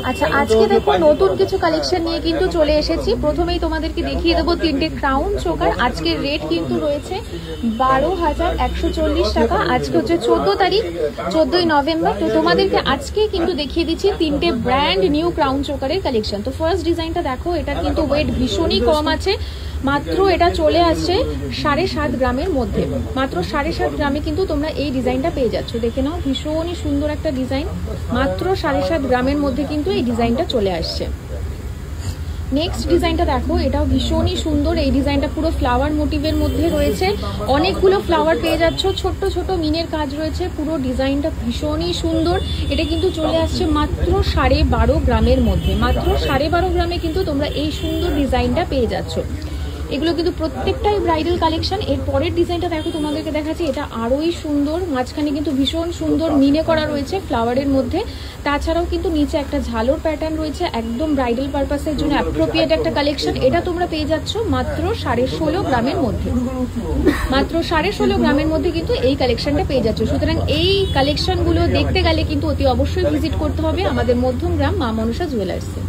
আচ্ছা, আজকে দেখো নতুন কিছু কালেকশন নিয়ে কিন্তু চলে এসেছি। প্রথমেই তোমাদেরকে দেখিয়ে দেবো তিনটে ক্রাউন চোকার। আজকের রেট কিন্তু রয়েছে 12,140 টাকা। আজকে হচ্ছে 14 তারিখ, 14ই নভেম্বর। তো তোমাদেরকে আজকে কিন্তু দেখিয়ে দিচ্ছি তিনটে ব্র্যান্ড নিউ ক্রাউন চোকারের কালেকশন। তো ফার্স্ট ডিজাইনটা দেখো, এটা কিন্তু ওয়েট ভীষণই কম আছে। মাত্র এটা চলে আসছে 7.5 গ্রামের মধ্যে। মাত্র 7.5 গ্রামে কিন্তু তোমরা এই ডিজাইনটা পেয়ে যাচ্ছ। দেখে নাও, ভীষণই সুন্দর একটা ডিজাইন। মাত্র 7.5 গ্রামের মধ্যে কিন্তু এই ডিজাইনটা চলে আসছে। নেক্সট ডিজাইনটা দেখো, এটাও ভীষণই সুন্দর। এই ডিজাইনটা পুরো ফ্লাওয়ার মোটিভের মধ্যে রয়েছে। অনেকগুলো ফ্লাওয়ার পেয়ে যাচ্ছ, ছোট্ট ছোট মিনের কাজ রয়েছে। পুরো ডিজাইনটা ভীষণই সুন্দর। এটা কিন্তু চলে আসছে মাত্র 12.5 গ্রামের মধ্যে। মাত্র 12.5 গ্রামে কিন্তু তোমরা এই সুন্দর ডিজাইনটা পেয়ে যাচ্ছ। এগুলো কিন্তু প্রত্যেকটাই ব্রাইডাল কালেকশন। এর পরের ডিজাইনটা দেখো, তোমাদেরকে দেখাচ্ছি। এটা আরোই সুন্দর। মাঝখানে কিন্তু ভীষণ সুন্দর মিনে করা রয়েছে ফ্লাওয়ারের মধ্যে। তাছাড়াও কিন্তু নিচে একটা ঝালোর প্যাটার্ন রয়েছে। একদম ব্রাইডাল পারপাসের জন্য অ্যাপ্রোপ্রিয়েট একটা কালেকশন। এটা তোমরা পেয়ে যাচ্ছ মাত্র 16.5 গ্রামের মধ্যে। মাত্র 16.5 গ্রামের মধ্যে কিন্তু এই কালেকশনটা পেয়ে যাচ্ছ। সুতরাং এই কালেকশনগুলো দেখতে গেলে কিন্তু অতি অবশ্যই ভিজিট করতে হবে আমাদের মধ্যমগ্রাম মা মনসা জুয়েলার্সে।